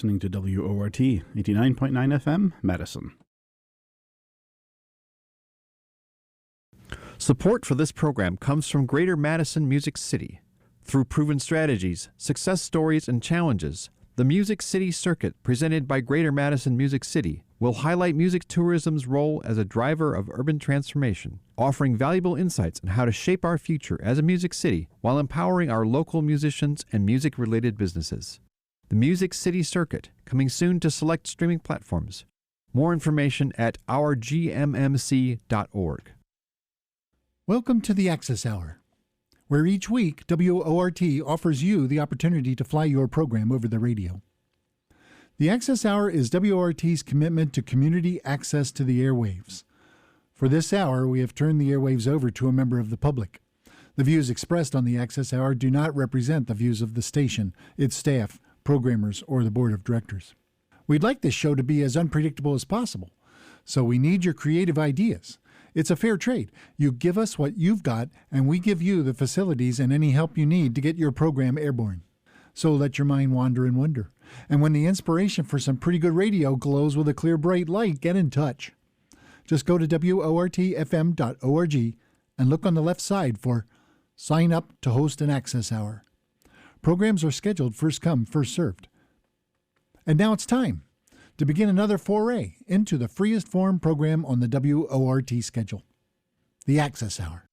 listening to WORT 89.9 FM, Madison. Support for this program comes from Greater Madison Music City. Through proven strategies, success stories, and challenges, the Music City Circuit, presented by Greater Madison Music City, will highlight music tourism's role as a driver of urban transformation, offering valuable insights on how to shape our future as a music city while empowering our local musicians and music-related businesses. The Music City Circuit, coming soon to select streaming platforms. More information at ourgmmc.org. Welcome to the Access Hour, where each week WORT offers you the opportunity to fly your program over the radio. The Access Hour is WORT's commitment to community access to the airwaves. For this hour, we have turned the airwaves over to a member of the public. The views expressed on the Access Hour do not represent the views of the station, its staff, programmers, or the board of directors. We'd like this show to be as unpredictable as possible, so we need your creative ideas. It's a fair trade. You give us what you've got, and we give you the facilities and any help you need to get your program airborne. So let your mind wander and wonder. And when the inspiration for some pretty good radio glows with a clear, bright light, get in touch. Just go to WORTFM.org and look on the left side for Sign Up to Host an Access Hour. Programs are scheduled first come, first served. And now it's time to begin another foray into the freest form program on the WORT schedule, the Access Hour.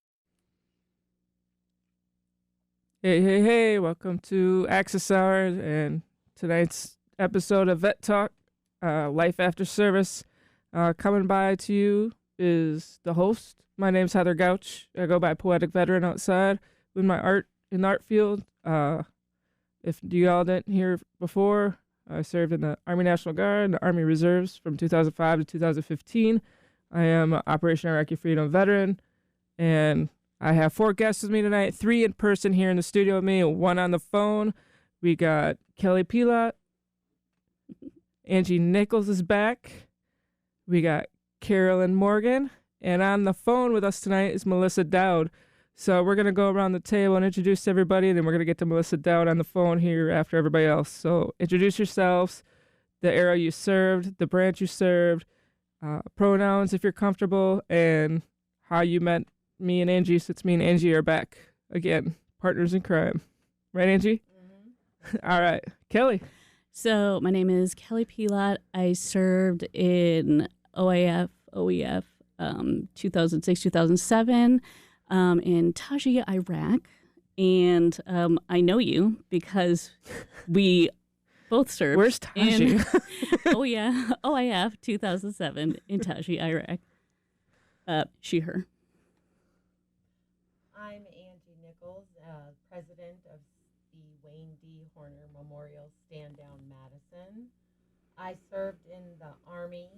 Hey, welcome to Access Hour and tonight's episode of Vet Talk, Life After Service. Coming by to you is the host. My name's Heather Gouch. I go by Poetic Veteran outside with my art in the art field. If you all didn't hear before, I served in the Army National Guard and the Army Reserves from 2005 to 2015. I am an Operation Iraqi Freedom veteran, and I have 4 guests with me tonight, 3 in person here in the studio with me, 1 on the phone. We got Kelly Pelot. Angie Nichols is back. We got Carolyn Morgan. And on the phone with us tonight is Melissa Doud. So we're going to go around the table and introduce everybody, and then we're going to get to Melissa Doud on the phone here after everybody else. So introduce yourselves, the era you served, the branch you served, pronouns if you're comfortable, and how you met me and Angie, since me and Angie are back again, partners in crime. Right, Angie? Mm-hmm. All right. Kelly. So my name is Kelly Pelot. I served in OEF 2006, 2007. In Taji, Iraq, and I know you because we both served. Where's Taji? OIF 2007 in Taji, Iraq. She, her. I'm Angie Nichols, president of the Wayne D. Horner Memorial Stand Down Madison. I served in the Army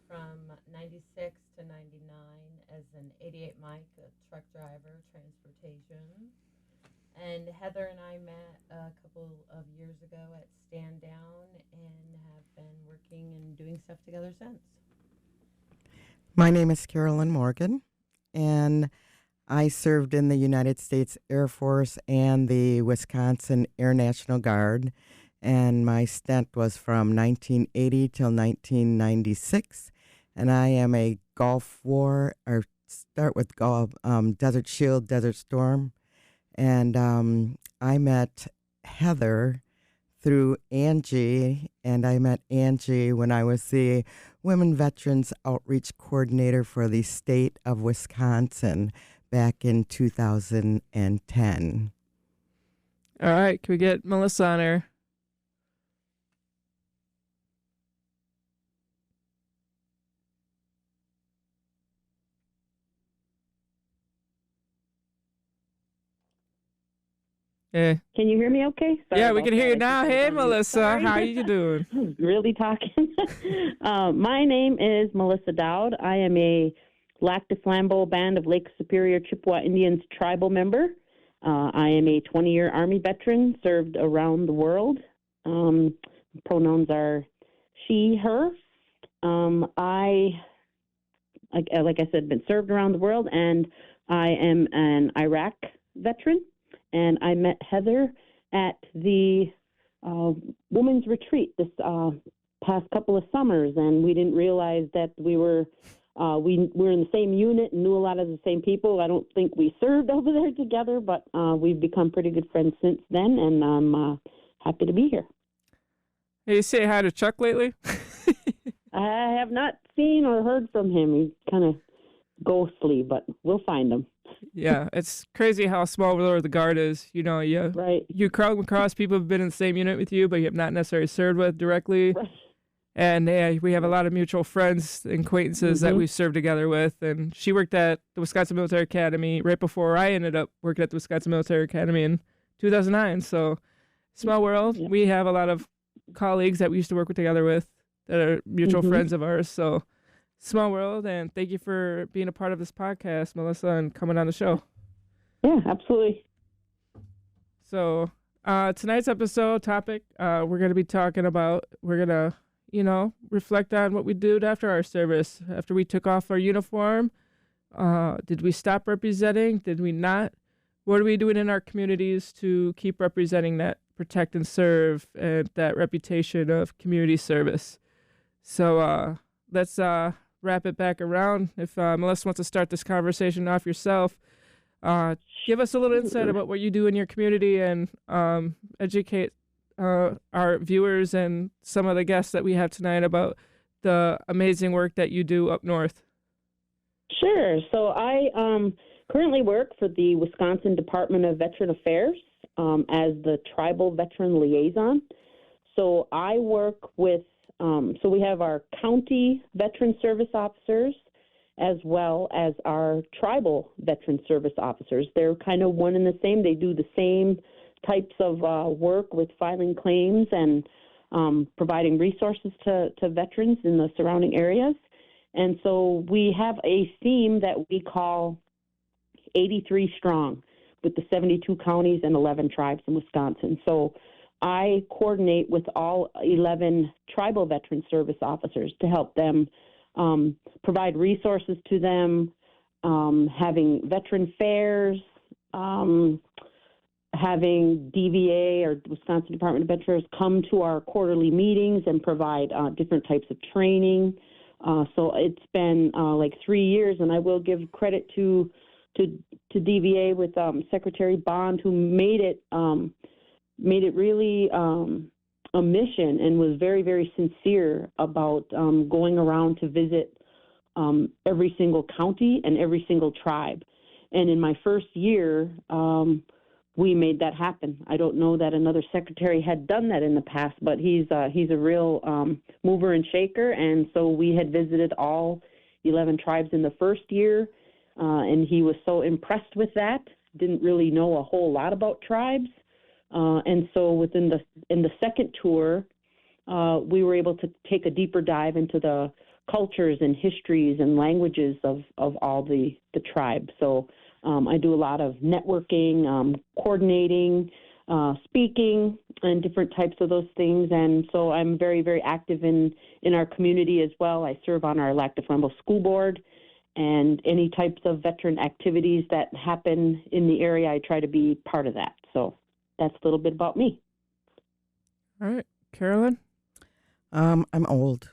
from 96 to 99 as an 88 mic truck driver, transportation. And Heather and I met a couple of years ago at Stand Down and have been working and doing stuff together since. My name is Carolyn Morgan, and I served in the United States Air Force and the Wisconsin Air National Guard, and my stint was from 1980 till 1996. And I am a Gulf War, or start with Desert Shield, Desert Storm. And I met Heather through Angie, and I met Angie when I was the Women Veterans Outreach Coordinator for the state of Wisconsin back in 2010. All right. Can we get Melissa on air? Hey. Can you hear me okay? Sorry, yeah, we can hear you now. Hey, Melissa. Sorry. How are you doing? Really talking. My name is Melissa Doud. I am a Lac du Flambeau Band of Lake Superior Chippewa Indians tribal member. I am a 20-year Army veteran, served around the world. Pronouns are she, her. I, like I said, been served around the world, and I am an Iraq veteran. And I met Heather at the women's retreat this past couple of summers, and we didn't realize that we were in the same unit and knew a lot of the same people. I don't think we served over there together, but we've become pretty good friends since then, and I'm happy to be here. Hey, you say hi to Chuck lately? I have not seen or heard from him. He's kind of ghostly, but we'll find him. Yeah, it's crazy how small world the Guard is. You know, you come across people who've been in the same unit with you, but you have not necessarily served with directly. Right. And we have a lot of mutual friends and acquaintances that we served together with. And she worked at the Wisconsin Military Academy right before I ended up working at the Wisconsin Military Academy in 2009. So, small world. Yeah. We have a lot of colleagues that we used to work together with that are mutual friends of ours. So, small world. And thank you for being a part of this podcast, Melissa, and coming on the show. Yeah, absolutely. So, tonight's episode topic, we're going to be talking about, reflect on what we did after our service, after we took off our uniform. Did we stop representing? Did we not? What are we doing in our communities to keep representing that, protect and serve, and that reputation of community service? So let's wrap it back around. If Melissa wants to start this conversation off yourself, give us a little insight about what you do in your community and educate our viewers and some of the guests that we have tonight about the amazing work that you do up north. Sure. So I currently work for the Wisconsin Department of Veteran Affairs as the Tribal Veteran Liaison. So I work with, so we have our county veteran service officers as well as our tribal veteran service officers. They're kind of one and the same. They do the same types of work with filing claims and providing resources to veterans in the surrounding areas. And so we have a theme that we call 83 Strong with the 72 counties and 11 tribes in Wisconsin. So I coordinate with all 11 tribal veteran service officers to help them provide resources to them, having veteran fairs, having DVA or Wisconsin Department of Veterans come to our quarterly meetings and provide different types of training. So it's been like 3 years, and I will give credit to DVA with Secretary Bond, who made it really a mission and was very, very sincere about going around to visit every single county and every single tribe. And in my first year, we made that happen. I don't know that another secretary had done that in the past, but he's a real mover and shaker. And so we had visited all 11 tribes in the first year, and he was so impressed with that. Didn't really know a whole lot about tribes, and so in the second tour, we were able to take a deeper dive into the cultures and histories and languages of all the tribes. So I do a lot of networking, coordinating, speaking, and different types of those things. And so I'm very, very active in our community as well. I serve on our Lac du Flambeau School Board, and any types of veteran activities that happen in the area, I try to be part of that. So that's a little bit about me. All right. Carolyn? I'm old.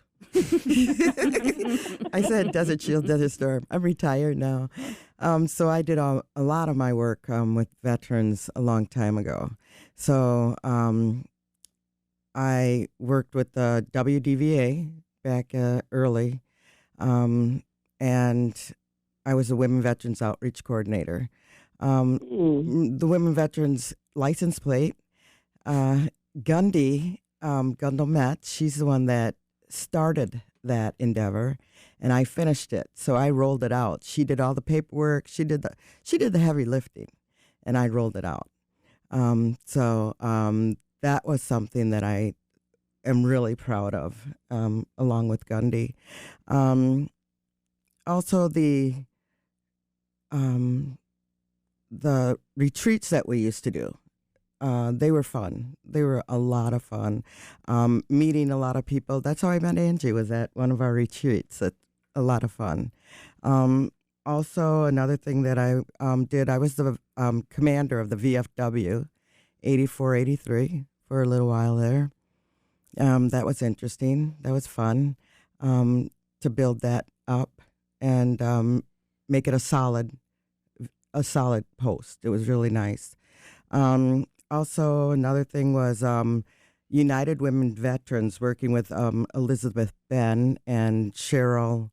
I said Desert Shield, Desert Storm. I'm retired now. So I did a lot of my work with veterans a long time ago. So I worked with the WDVA back early, and I was a Women Veterans Outreach Coordinator. The Women Veterans license plate, Gundie, Gundel Metz, she's the one that started that endeavor, and I finished it. So I rolled it out. She did all the paperwork. She did the heavy lifting, and I rolled it out. So that was something that I am really proud of, along with Gundie. Also the retreats that we used to do. They were fun. They were a lot of fun. Meeting a lot of people. That's how I met Angie, was at one of our retreats. A lot of fun. Also, another thing that I did, I was the commander of the VFW 8483 for a little while there. That was interesting. That was fun to build that up and make it a solid post. It was really nice. Also, another thing was United Women Veterans, working with Elizabeth Benn and Cheryl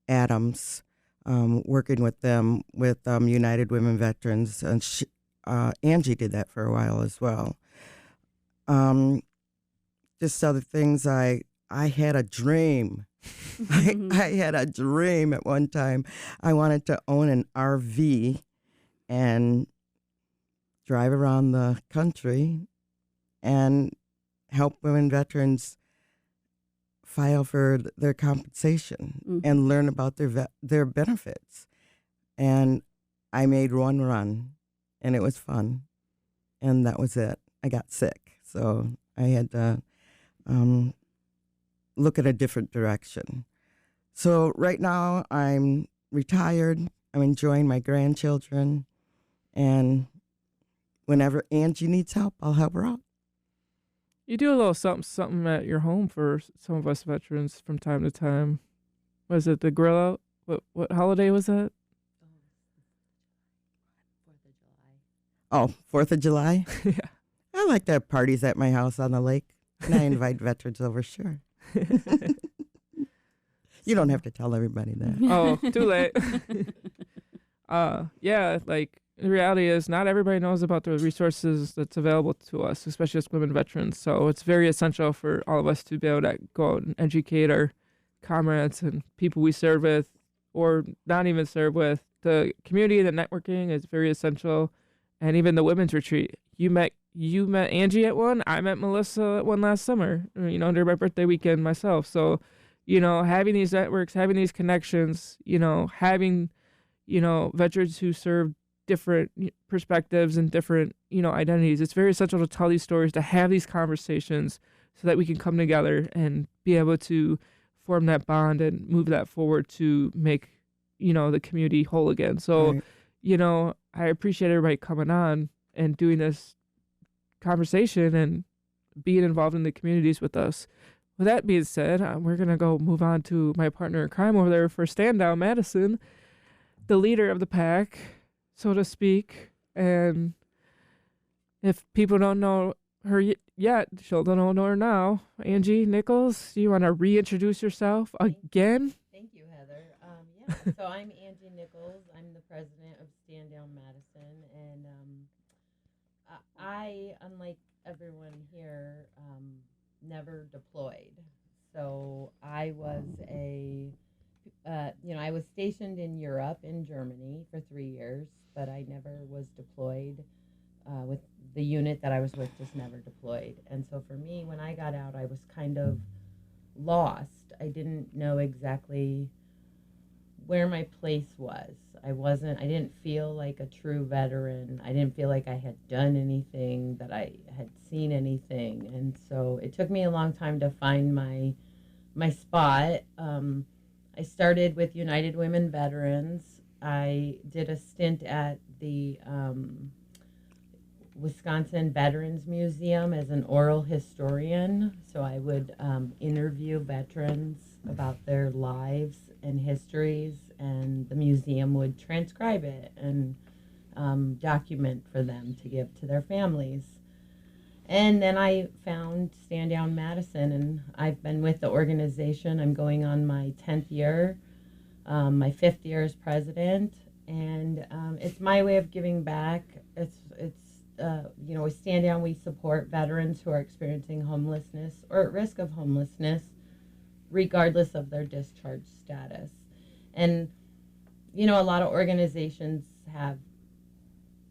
Adams, working with them with United Women Veterans. And Angie did that for a while as well. Just other things. I had a dream. I had a dream at one time. I wanted to own an RV and drive around the country and help women veterans file for their compensation and learn about their benefits. And I made one run, and it was fun, and that was it. I got sick, so I had to look at a different direction. So right now I'm retired. I'm enjoying my grandchildren, and whenever Angie needs help, I'll help her out. You do a little something at your home for some of us veterans from time to time. Was it the grill out? What holiday was that? 4th of July? Yeah. I like to have parties at my house on the lake, and I invite veterans over, sure. You don't have to tell everybody that. Oh, too late. Yeah, like the reality is not everybody knows about the resources that's available to us, especially as women veterans. So it's very essential for all of us to be able to go out and educate our comrades and people we serve with or not even serve with. The community, the networking is very essential. And even the women's retreat. You met Angie at one. I met Melissa at one last summer, during my birthday weekend myself. So, having these networks, having these connections, having, veterans who serve different perspectives and different, identities. It's very essential to tell these stories, to have these conversations so that we can come together and be able to form that bond and move that forward to make, the community whole again. So, right. I appreciate everybody coming on and doing this conversation and being involved in the communities with us. With that being said, we're going to go move on to my partner in crime over there for Stand Down Madison, the leader of the pack, so to speak. And if people don't know her yet, she'll know her now. Angie Nichols, you want to reintroduce yourself again? Thank you, Heather. So I'm Angie Nichols. I'm the president of Stand Down Madison, and I, unlike everyone here, never deployed. So I was I was stationed in Europe, in Germany, for 3 years, but I never was deployed. With the unit that I was with, just never deployed. And so for me, when I got out, I was kind of lost. I didn't know exactly where my place was. I didn't feel like a true veteran. I didn't feel like I had done anything, that I had seen anything. And so it took me a long time to find my spot. I started with United Women Veterans. I did a stint at the Wisconsin Veterans Museum as an oral historian. So I would interview veterans about their lives and histories, and the museum would transcribe it and document for them to give to their families. And then I found Stand Down Madison, and I've been with the organization. I'm going on my 10th year, my 5th year as president, and it's my way of giving back. It's with Stand Down, we support veterans who are experiencing homelessness or at risk of homelessness, regardless of their discharge status. And, a lot of organizations have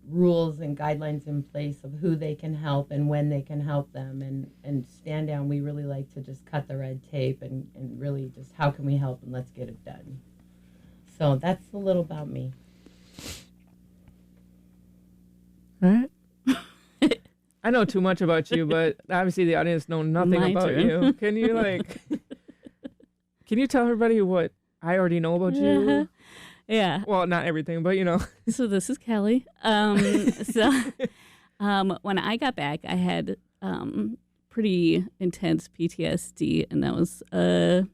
rules and guidelines in place of who they can help and when they can help them. And Stand Down, we really like to just cut the red tape and really just how can we help and let's get it done. So that's a little about me. All right. I know too much about you, but obviously the audience know nothing about you. Can you can you tell everybody what I already know about you? Yeah. Well, not everything, but So this is Kelly. When I got back, I had pretty intense PTSD, and that was kind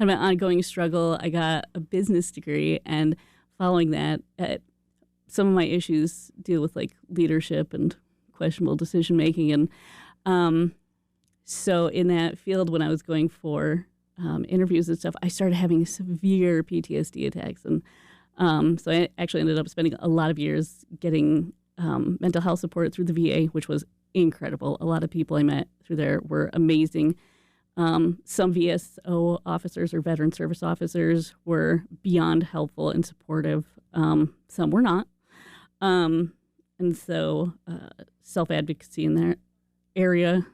of an ongoing struggle. I got a business degree, and following that, some of my issues deal with like leadership and questionable decision making, and so in that field, when I was going for interviews and stuff, I started having severe PTSD attacks, and so I actually ended up spending a lot of years getting mental health support through the VA, which was incredible. A lot of people I met through there were amazing. Some VSO officers or veteran service officers were beyond helpful and supportive. Some were not. And so self-advocacy in that area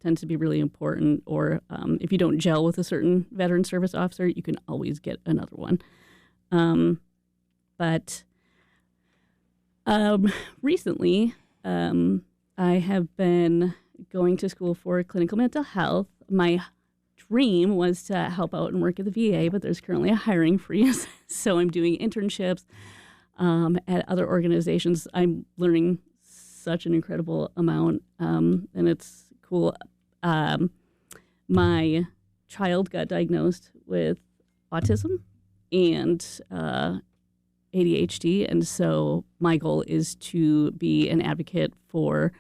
tends to be really important. Or if you don't gel with a certain veteran service officer, you can always get another one. But recently, I have been going to school for clinical mental health. My dream was to help out and work at the VA, but there's currently a hiring freeze. So I'm doing internships at other organizations. I'm learning such an incredible amount, and it's cool. My child got diagnosed with autism and ADHD, and so my goal is to be an advocate for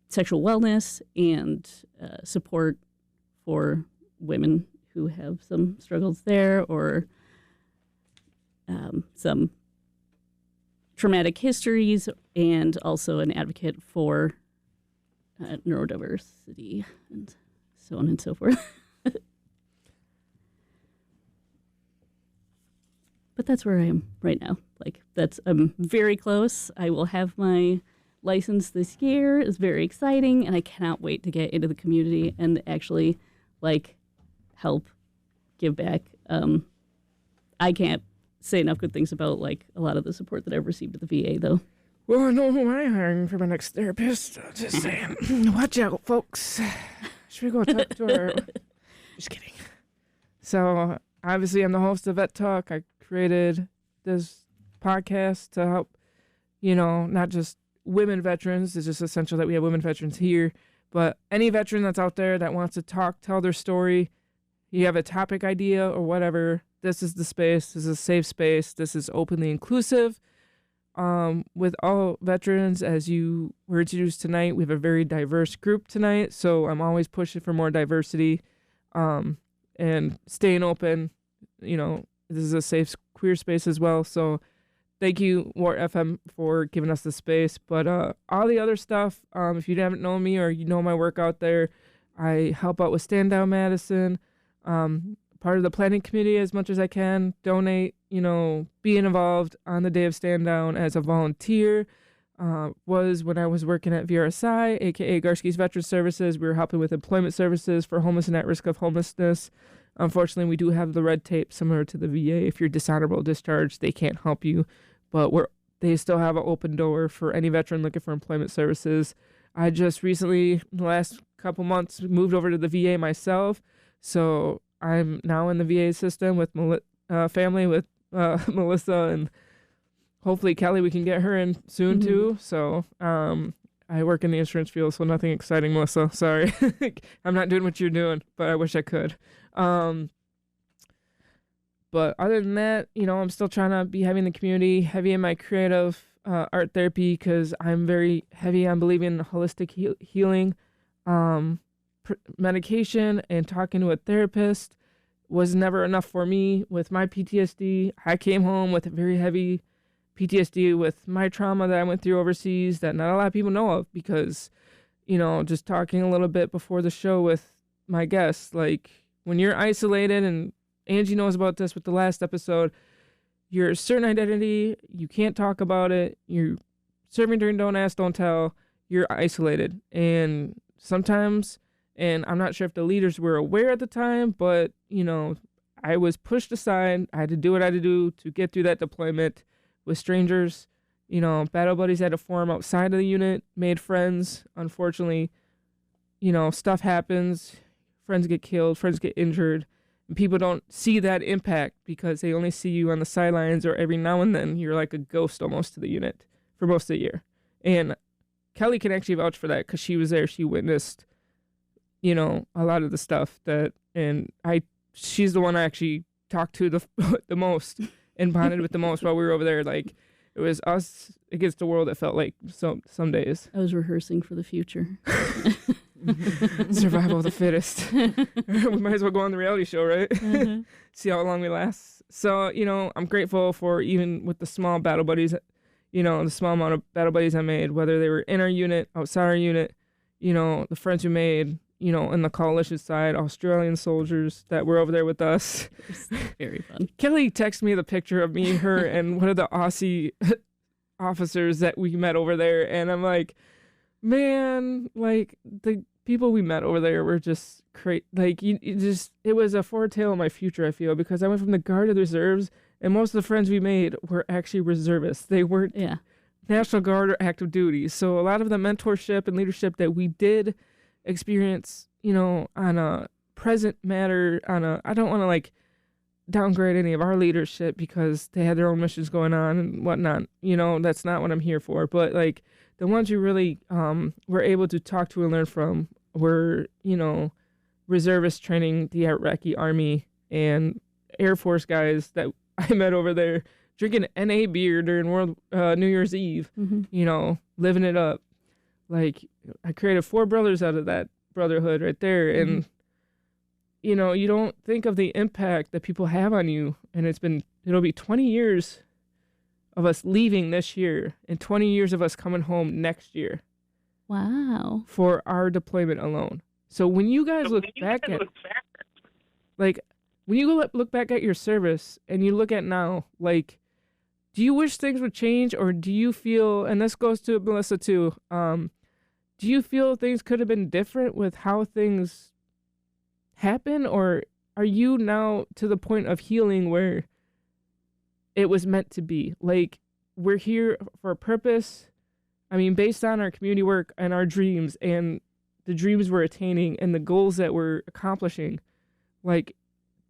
sexual wellness and support for women who have some struggles there or some traumatic histories, and also an advocate for neurodiversity and so on and so forth. But that's where I am right now. I'm very close. I will have my license this year. It's very exciting, and I cannot wait to get into the community and actually help give back. I can't say enough good things about a lot of the support that I've received at the VA, though. Well, I know who I'm hiring for my next therapist. Just saying. Watch out, folks. Should we go talk to our... Just kidding. So, obviously, I'm the host of Vet Talk. I created this podcast to help, not just women veterans. It's just essential that we have women veterans here, but any veteran that's out there that wants to talk, tell their story, you have a topic idea or whatever, this is the space. This is a safe space. This is openly inclusive. With all veterans, as you were introduced tonight, we have a very diverse group tonight, so I'm always pushing for more diversity and staying open. This is a safe queer space as well, so thank you, Wart FM, for giving us the space. But all the other stuff, if you haven't known me or you know my work out there, I help out with Stand Down Madison, part of the planning committee as much as I can, donate, being involved on the day of Stand Down as a volunteer. Was when I was working at VRSI, aka Garski's Veteran Services. We were helping with employment services for homeless and at risk of homelessness. Unfortunately, we do have the red tape similar to the VA. If you're dishonorable discharge, they can't help you, but they still have an open door for any veteran looking for employment services. I just recently, in the last couple months, moved over to the VA myself, so I'm now in the VA system with family with Melissa, and hopefully Kelly, we can get her in soon too. So I work in the insurance field, so nothing exciting, Melissa. Sorry. I'm not doing what you're doing, but I wish I could. But other than that, I'm still trying to be heavy in the community, heavy in my creative art therapy, because I'm very heavy on believing in holistic healing. Medication and talking to a therapist was never enough for me with my PTSD. I came home with a very heavy PTSD with my trauma that I went through overseas that not a lot of people know of, because, just talking a little bit before the show with my guests, when you're isolated, and Angie knows about this with the last episode, your certain identity, you can't talk about it. You're serving during Don't Ask, Don't Tell. You're isolated. And sometimes, and I'm not sure if the leaders were aware at the time, but, I was pushed aside. I had to do what I had to do to get through that deployment with strangers. Battle buddies had to form outside of the unit, made friends. Unfortunately, stuff happens. Friends get killed, friends get injured. And people don't see that impact because they only see you on the sidelines, or every now and then you're like a ghost almost to the unit for most of the year. And Kelly can actually vouch for that because she was there. She witnessed, you know, a lot of the stuff she's the one I actually talked to the most and bonded with the most while we were over there. Like, it was us against the world, it felt like some days. I was rehearsing for the future. Survival of the fittest. We might as well go on the reality show, right? Uh-huh. See how long we last. So, you know, I'm grateful for, even with the small battle buddies, you know, the small amount of battle buddies I made, whether they were in our unit, outside our unit, you know, the friends we made, you know, in the coalition side, Australian soldiers that were over there with us. Very fun. Kelly texted me the picture of me, her, and one of the Aussie officers that we met over there. And I'm like, man, like, the people we met over there were just crazy. Like, it was a foretale of my future, I feel, because I went from the Guard to the Reserves, and most of the friends we made were actually reservists. They weren't National Guard or active duty. So a lot of the mentorship and leadership that we did experience, you know, on a present matter, I don't want to, like, downgrade any of our leadership because they had their own missions going on and whatnot. You know, that's not what I'm here for. But, like, the ones you really were able to talk to and learn from were, you know, reservists training the Iraqi army and Air Force guys that I met over there drinking NA beer during New Year's Eve, you know, living it up. Like, I created 4 brothers out of that brotherhood right there. And, you know, you don't think of the impact that people have on you. And it'll be 20 years of us leaving this year and 20 years of us coming home next year. Wow. For our deployment alone. So when you guys look back at your service and you look at now, like, do you wish things would change, or do you feel, and this goes to Melissa too, do you feel things could have been different with how things happen, or are you now to the point of healing where it was meant to be? Like, we're here for a purpose. I mean, based on our community work and our dreams and the dreams we're attaining and the goals that we're accomplishing, like,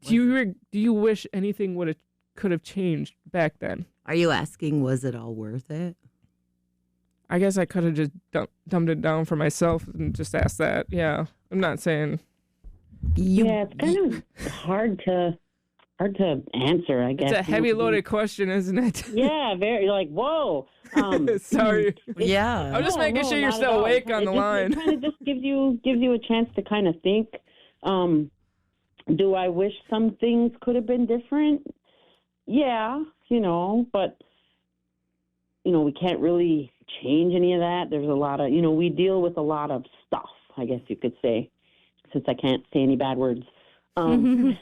do you wish anything could have changed back then? Are you asking, was it all worth it? I guess I could have just dumbed it down for myself and just asked that. Yeah, I'm not saying. Yeah, it's kind of hard to answer, I guess. It's a heavy loaded question, isn't it? Yeah, very, like, whoa. Sorry. Yeah. I'm just making sure you're still awake on the line. It kind of just gives you a chance to kind of think. Do I wish some things could have been different? Yeah, you know, but, you know, we can't really change any of that. There's a lot of, you know, we deal with a lot of stuff, I guess you could say, since I can't say any bad words. We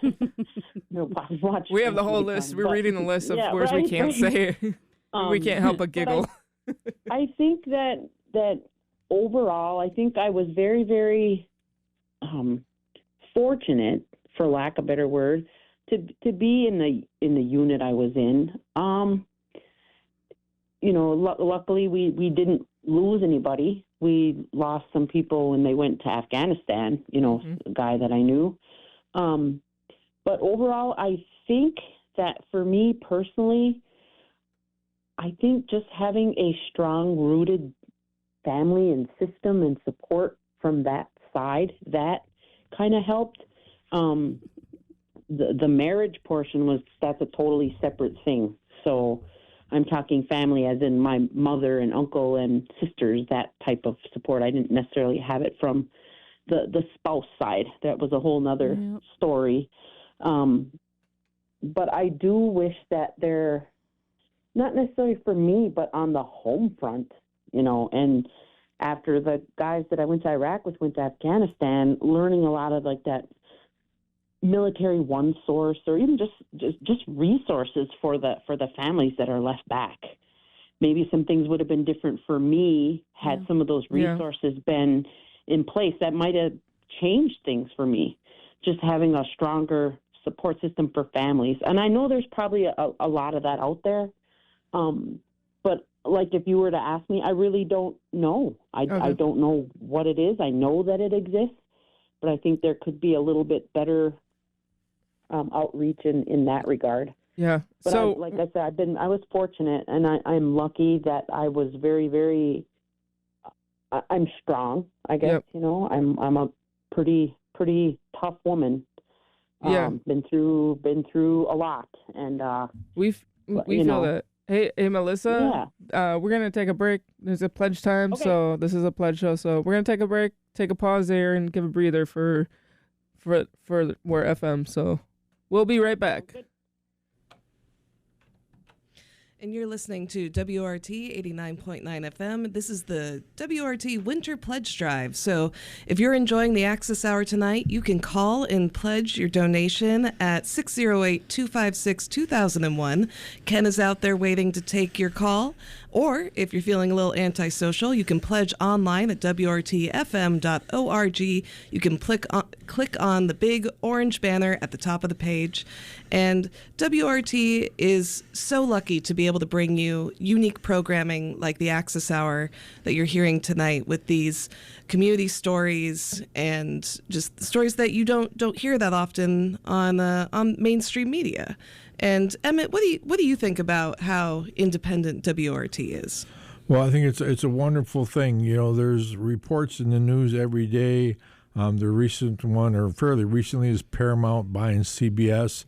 have the whole list. We're reading the list of words we can't say. We can't help but giggle. I think that overall, I think I was very, very fortunate, for lack of a better word, to be in the unit I was in. You know, luckily we didn't lose anybody. We lost some people when they went to Afghanistan. You know, a guy that I knew. But overall, I think that for me personally, I think just having a strong rooted family and system and support from that side, that kind of helped. The marriage portion that's a totally separate thing. So I'm talking family as in my mother and uncle and sisters, that type of support. I didn't necessarily have it from the spouse side. That was a whole nother story. But I do wish that they're not necessarily for me, but on the home front, you know, and after the guys that I went to Iraq with went to Afghanistan, learning a lot of like that military one source, or even just resources for the families that are left back. Maybe some things would have been different for me had some of those resources been in place. That might have changed things for me, just having a stronger support system for families. And I know there's probably a lot of that out there. But like, if you were to ask me, I really don't know. I don't know what it is. I know that it exists, but I think there could be a little bit better outreach in that regard. Yeah. But so, like I said, I was fortunate, and I'm lucky that I was very, very I'm strong, I guess. Yep. You know, I'm a pretty tough woman. Yeah. Been through a lot, and we feel that. Hey, Melissa. Yeah. We're gonna take a break. There's a pledge time, Okay. so this is a pledge show. So we're gonna take a break, take a pause there, and give a breather for We're FM. So we'll be right back. Good. And you're listening to WRT 89.9 FM. This is the WRT Winter Pledge Drive. So if you're enjoying the Access Hour tonight, you can call and pledge your donation at 608-256-2001. Ken is out there waiting to take your call. Or if you're feeling a little antisocial, you can pledge online at WRTFM.org. You can click on the big orange banner at the top of the page. And WRT is so lucky to be able to bring you unique programming like the Access Hour that you're hearing tonight, with these community stories and just stories that you don't hear that often on mainstream media. And Emmett, what do you think about how independent WRT is? Well, I think it's a wonderful thing. You know, there's reports in the news every day. The recent one, or fairly recently, is Paramount buying CBS,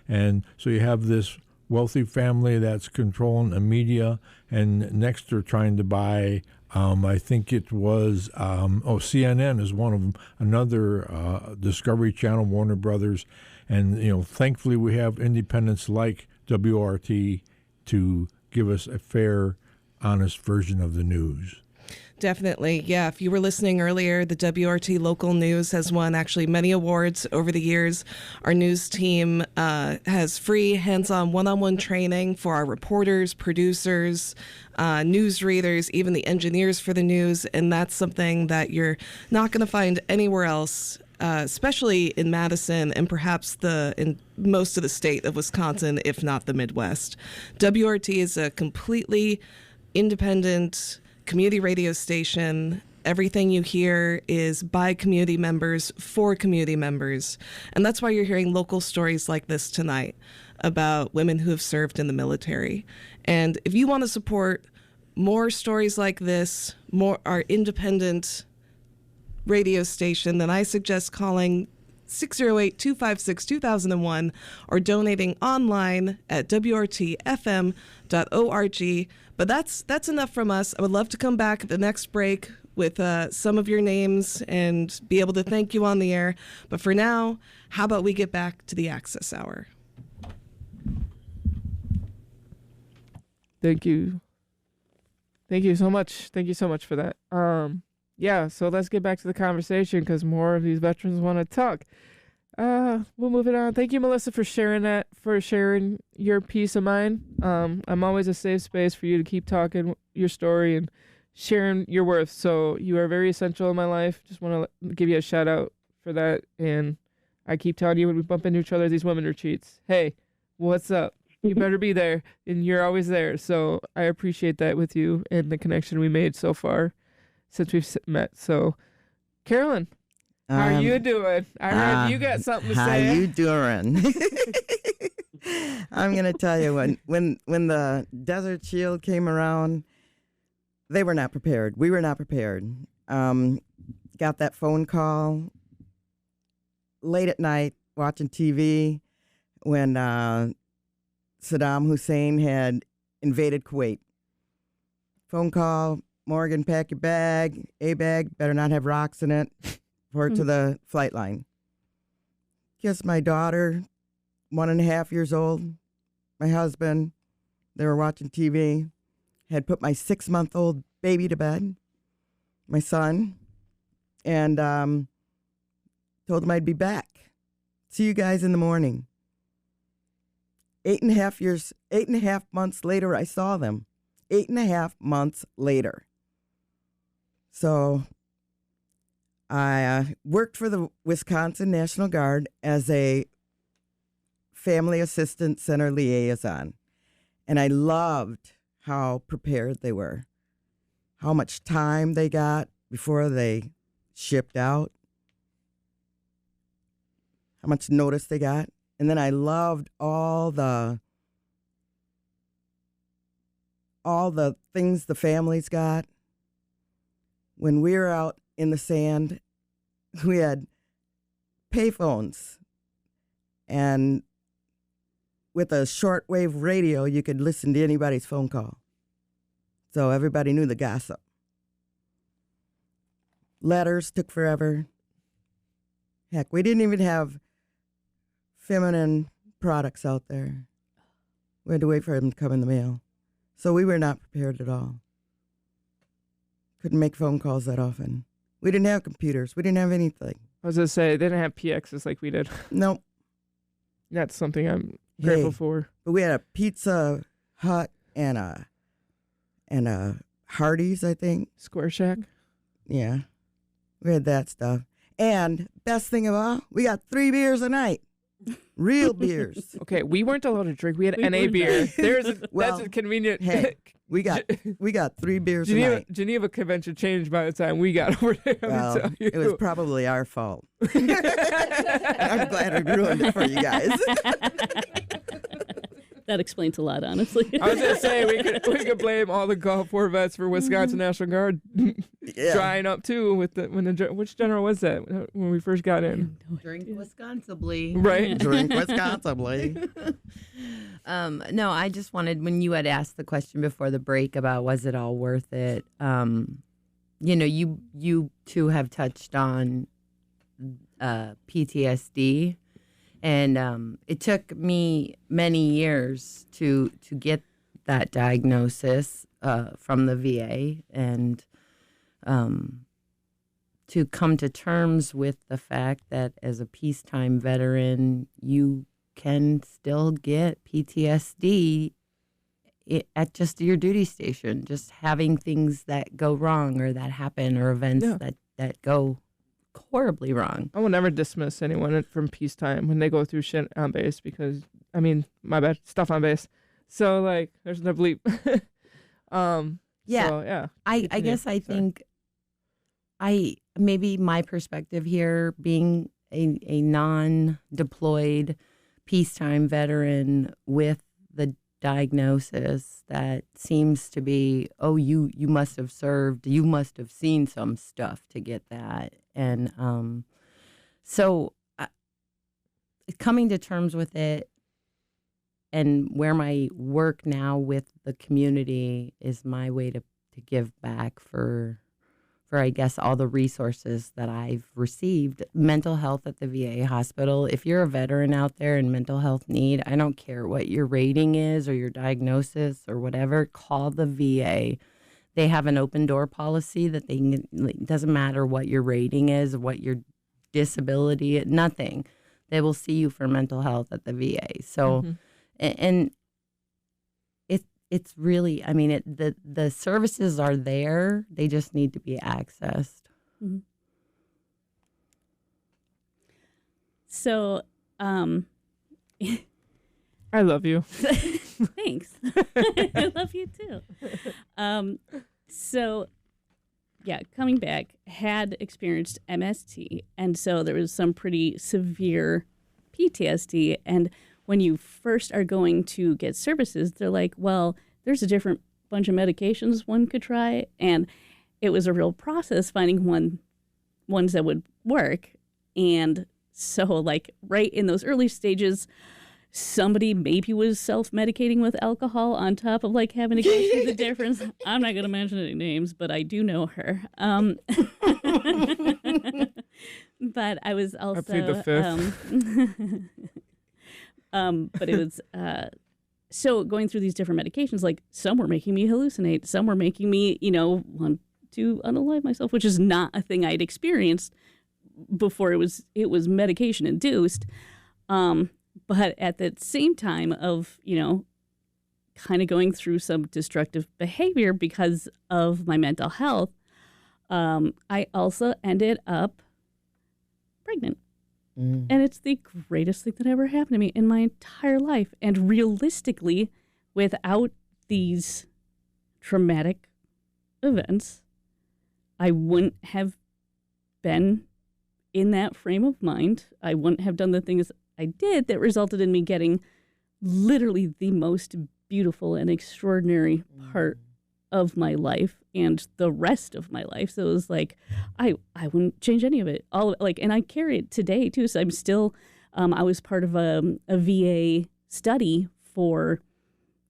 and so you have this wealthy family that's controlling the media, and next they're trying to buy. I think it was CNN is one of them. Another Discovery Channel, Warner Brothers. And, you know, thankfully we have independents like WRT to give us a fair, honest version of the news. Definitely. Yeah. If you were listening earlier, the WRT local news has won actually many awards over the years. Our news team has free hands-on one-on-one training for our reporters, producers, news readers, even the engineers for the news. And that's something that you're not going to find anywhere else, especially in Madison and perhaps in most of the state of Wisconsin, if not the Midwest. WRT is a completely independent community radio station. Everything you hear is by community members for community members. And that's why you're hearing local stories like this tonight about women who have served in the military. And if you want to support more stories like this, more our independent radio station, then I suggest calling 608-256-2001 or donating online at WRTFM.org. But that's enough from us. I would love to come back at the next break with some of your names and be able to thank you on the air. But for now, how about we get back to the Access Hour? Thank you. Thank you so much. Thank you so much for that. Yeah, so let's get back to the conversation because more of these veterans want to talk. We'll move it on. Thank you, Melissa, for sharing your peace of mind. I'm always a safe space for you to keep talking your story and sharing your worth. So you are very essential in my life. Just want to give you a shout out for that. And I keep telling you when we bump into each other at these women retreats, hey, what's up? You better be there. And you're always there. So I appreciate that with you and the connection we made so far since we've met. So, Carolyn, how are you doing? I heard you got something to say. How you doing? I'm gonna tell you, when the Desert Shield came around, they were not prepared. We were not prepared. Got that phone call late at night watching TV when Saddam Hussein had invaded Kuwait. Phone call, Morgan, pack your bag, A-bag, better not have rocks in it. Report to the flight line. Guess my daughter, 1.5 years old, my husband, they were watching TV, had put my 6-month-old baby to bed, my son, and told them I'd be back. See you guys in the morning. 8.5 months later, I saw them. 8.5 months later. So I worked for the Wisconsin National Guard as a family assistance center liaison. And I loved how prepared they were, how much time they got before they shipped out, how much notice they got. And then I loved all the things the families got. when we were out in the sand, we had payphones, and with a shortwave radio, you could listen to anybody's phone call. So everybody knew the gossip. Letters took forever. Heck, we didn't even have feminine products out there. We had to wait for them to come in the mail. So we were not prepared at all. Couldn't make phone calls that often. We didn't have computers. We didn't have anything. I was going to say, they didn't have PXs like we did. Nope. That's something I'm grateful for. But we had a Pizza Hut and a Hardee's, I think. Square Shack. Yeah. We had that stuff. And best thing of all, we got 3 beers a night. Real beers. Okay, we weren't allowed to drink. We had NA beer. That's a convenient. Hey, we got 3 beers a night. Geneva Convention changed by the time we got over there. Well, it was probably our fault. I'm glad we ruined it for you guys. That explains a lot, honestly. I was going to say, we could blame all the Gulf War vets for Wisconsin National Guard drying up, too. Which general was that when we first got in? Drink Wisconsinably. Right. Drink Wisconsinably. No, I just wanted, when you had asked the question before the break about was it all worth it, you two have touched on PTSD. And it took me many years to get that diagnosis from the VA and to come to terms with the fact that as a peacetime veteran, you can still get PTSD at just your duty station, just having things that go wrong or that happen or events that go horribly wrong. I will never dismiss anyone from peacetime when they go through shit on base because, my bad, stuff on base. So, there's no bleep. Yeah. So, yeah. I guess I think maybe my perspective here, being a non-deployed peacetime veteran with the diagnosis that seems to be, you must have served, you must have seen some stuff to get that. And so coming to terms with it and where my work now with the community is my way to give back for I guess all the resources that I've received. Mental health at the VA hospital. If you're a veteran out there in mental health need, I don't care what your rating is or your diagnosis or whatever, call the VA. They have an open door policy that it doesn't matter what your rating is, what your disability, nothing. They will see you for mental health at the VA. So, and it's really, the services are there. They just need to be accessed. Mm-hmm. So, I love you. Thanks. I love you too. Coming back, had experienced MST, and so there was some pretty severe PTSD. And when you first are going to get services, they're like, well, there's a different bunch of medications one could try. And it was a real process finding ones that would work. And so, right in those early stages, somebody maybe was self-medicating with alcohol on top of having to go through the difference. I'm not going to mention any names, but I do know her. But I was also... I plead the fifth. But it was... so going through these different medications, some were making me hallucinate. Some were making me, want to unalive myself, which is not a thing I'd experienced before it was medication induced. But at the same time of, kind of going through some destructive behavior because of my mental health, I also ended up pregnant. And it's the greatest thing that ever happened to me in my entire life. And realistically, without these traumatic events, I wouldn't have been in that frame of mind. I wouldn't have done the things I did that resulted in me getting literally the most beautiful and extraordinary part of my life and the rest of my life. So it was like, I wouldn't change any of it. And I carry it today too. So I'm still, I was part of a VA study for,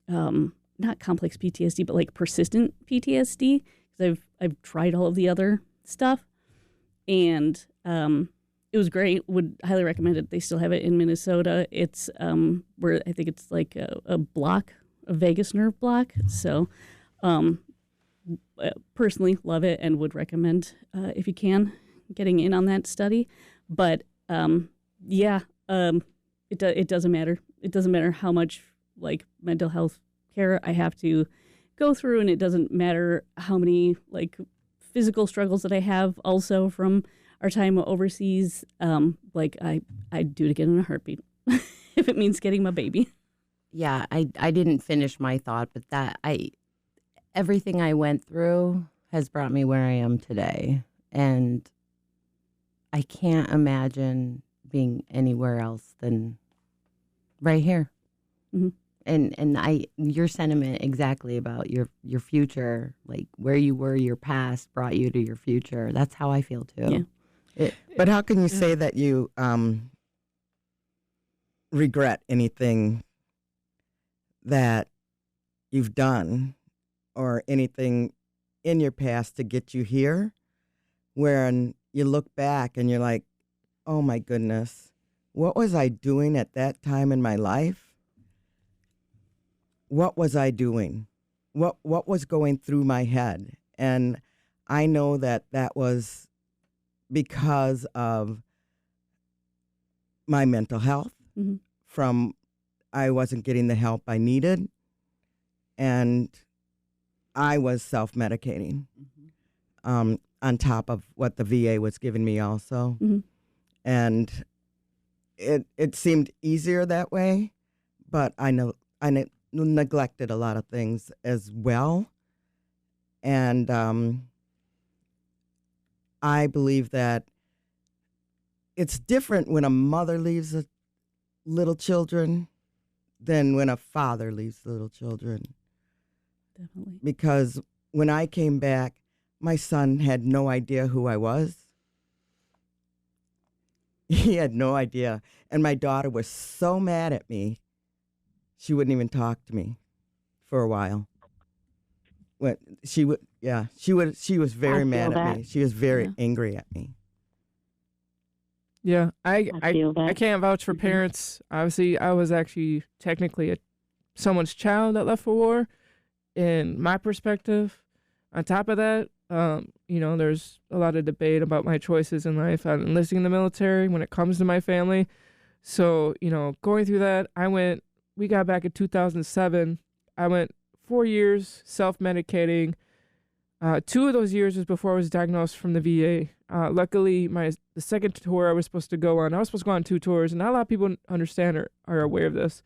not complex PTSD, but like persistent PTSD. Because I've tried all of the other stuff, and it was great. Would highly recommend it. They still have it in Minnesota. It's where I think it's like a vagus nerve block. So, personally love it and would recommend if you can getting in on that study. But it doesn't matter. It doesn't matter how much like mental health care I have to go through, and it doesn't matter how many like physical struggles that I have also from our time overseas. I'd do it again in a heartbeat if it means getting my baby. Yeah, I didn't finish my thought, but everything I went through has brought me where I am today, and I can't imagine being anywhere else than right here. Mm-hmm. And your sentiment exactly about your future, like where you were, your past brought you to your future. That's how I feel too. Yeah. But how can you say that you regret anything that you've done or anything in your past to get you here, when you look back and you're like, oh my goodness, what was I doing at that time in my life? What was I doing? What was going through my head? And I know that was because of my mental health. Mm-hmm. From I wasn't getting the help I needed, and I was self-medicating on top of what the VA was giving me also. Mm-hmm. And it seemed easier that way, but I neglected a lot of things as well. And I believe that it's different when a mother leaves little children than when a father leaves little children. Definitely. Because when I came back, my son had no idea who I was. He had no idea. And my daughter was so mad at me, she wouldn't even talk to me for a while. She was very mad at me. She was very angry at me. Yeah, I feel that. I can't vouch for parents. Obviously, I was actually technically someone's child that left for war. In my perspective, on top of that, there's a lot of debate about my choices in life. I'm enlisting in the military when it comes to my family. So, going through that, we got back in 2007. I went 4 years self-medicating. 2 of those years was before I was diagnosed from the VA. Luckily, the second tour I was supposed to go on 2 tours, and not a lot of people understand or are aware of this,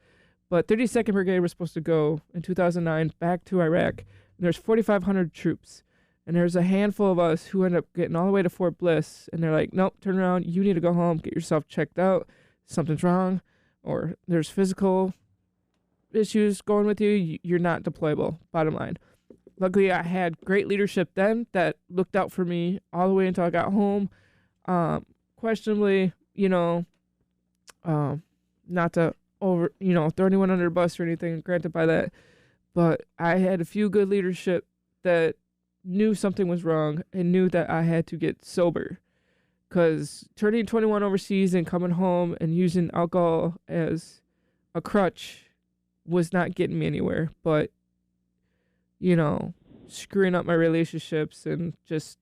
but 32nd Brigade was supposed to go in 2009 back to Iraq. And there's 4,500 troops, and there's a handful of us who end up getting all the way to Fort Bliss, and they're like, nope, turn around, you need to go home, get yourself checked out, something's wrong, or there's physical issues going with you, you're not deployable, bottom line. Luckily, I had great leadership then that looked out for me all the way until I got home. Questionably, not to throw anyone under the bus or anything, granted by that, but I had a few good leadership that knew something was wrong and knew that I had to get sober. Because turning 21 overseas and coming home and using alcohol as a crutch was not getting me anywhere, but screwing up my relationships and just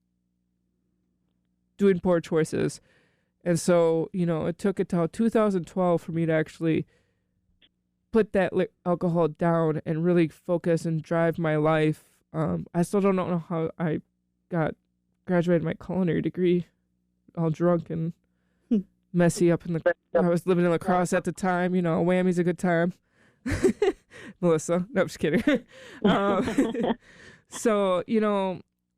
doing poor choices. And so, it took until 2012 for me to actually put that alcohol down and really focus and drive my life. I still don't know how I graduated my culinary degree all drunk and messy up in I was living in La Crosse at the time, whammy's a good time. Melissa. No, I'm just kidding. So,